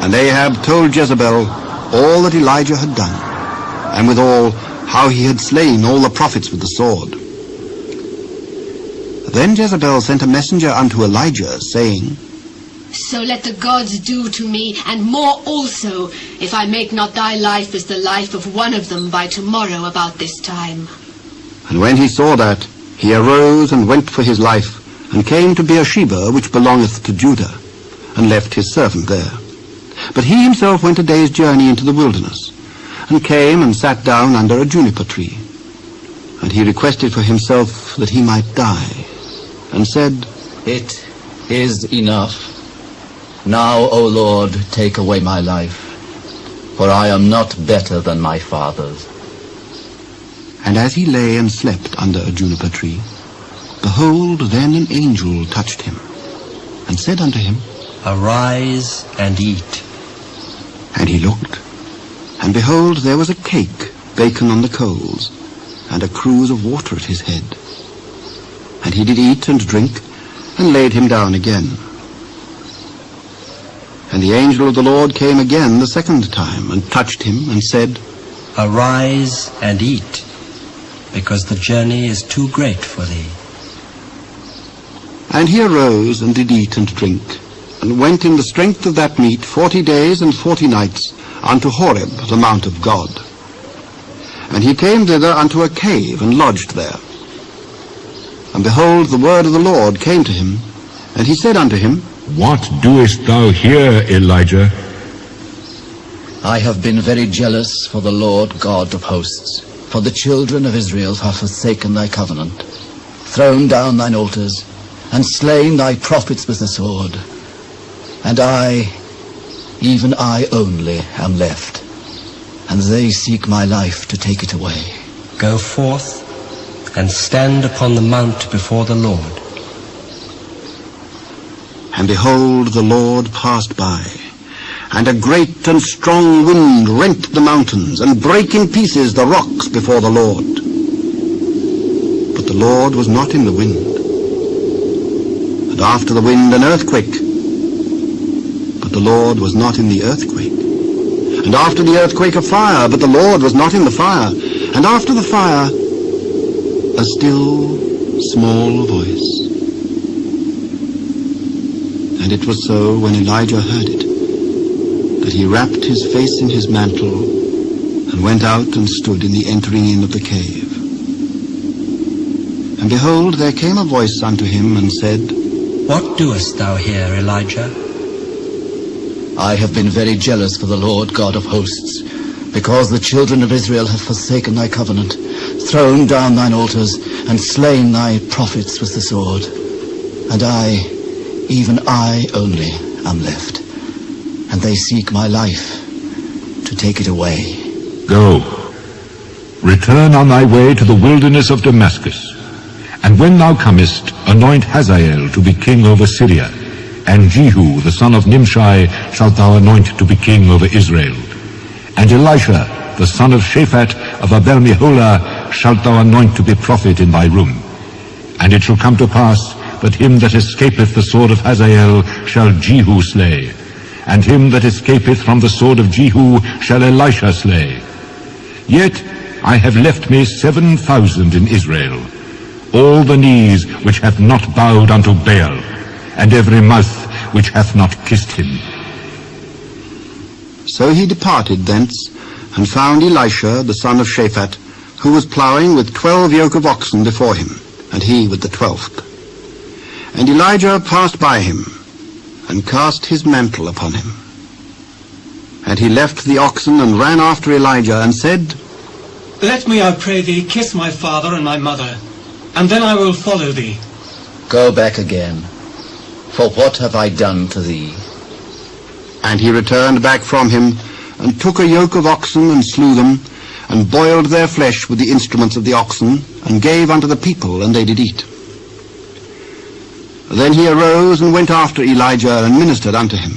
And Ahab told Jezebel all that Elijah had done, and withal how he had slain all the prophets with the sword. Then Jezebel sent a messenger unto Elijah, saying, So let the gods do to me, and more also, if I make not thy life as the life of one of them by tomorrow about this time. And when he saw that, he arose and went for his life, and came to Beersheba, which belongeth to Judah, and left his servant there. But he himself went a day's journey into the wilderness, and came and sat down under a juniper tree. And he requested for himself that he might die, and said, It is enough. Now, O Lord, take away my life, for I am not better than my fathers. And as he lay and slept under a juniper tree, behold, then an angel touched him, and said unto him, Arise and eat. And he looked, and behold, there was a cake, baken on the coals, and a cruse of water at his head. And he did eat and drink, and laid him down again. And the angel of the Lord came again the second time, and touched him, and said, Arise and eat, because the journey is too great for thee. And he arose, and did eat and drink, and went in the strength of that meat 40 days and 40 nights unto Horeb, the mount of God. And he came thither unto a cave, and lodged there. And behold, the word of the Lord came to him, and he said unto him, What doest thou here, Elijah? I have been very jealous for the Lord God of hosts, for the children of Israel have forsaken thy covenant, thrown down thine altars, and slain thy prophets with the sword. And I, even I only, am left, and they seek my life to take it away. Go forth and stand upon the mount before the Lord. And behold, the Lord passed by, and a great and strong wind rent the mountains, and brake in pieces the rocks before the Lord. But the Lord was not in the wind. And after the wind an earthquake, but the Lord was not in the earthquake. And after the earthquake a fire, but the Lord was not in the fire. And after the fire a still small voice. And it was so, when Elijah heard it, that he wrapped his face in his mantle, and went out and stood in the entering in of the cave. And behold, there came a voice unto him, and said, What doest thou here, Elijah? I have been very jealous for the Lord God of hosts, because the children of Israel have forsaken thy covenant, thrown down thine altars, and slain thy prophets with the sword. And I, even I only, am left, and they seek my life to take it away. Go, return on thy way to the wilderness of Damascus, and when thou comest, anoint Hazael to be king over Syria, and Jehu the son of Nimshi shalt thou anoint to be king over Israel. And Elisha the son of Shaphat of Abel-Meholah shalt thou anoint to be prophet in thy room. And it shall come to pass that him that escapeth the sword of Hazael shall Jehu slay, and him that escapeth from the sword of Jehu shall Elisha slay. Yet I have left me 7,000 in Israel, all the knees which hath not bowed unto Baal, and every mouth which hath not kissed him. So he departed thence, and found Elisha the son of Shaphat, who was ploughing with 12 yoke of oxen before him, and he with the 12th. And Elijah passed by him, and cast his mantle upon him. And he left the oxen, and ran after Elijah, and said, Let me, I pray thee, kiss my father and my mother, and then I will follow thee. Go back again, for what have I done to thee? And he returned back from him, and took a yoke of oxen, and slew them, and boiled their flesh with the instruments of the oxen, and gave unto the people, and they did eat. Then he arose, and went after Elijah, and ministered unto him.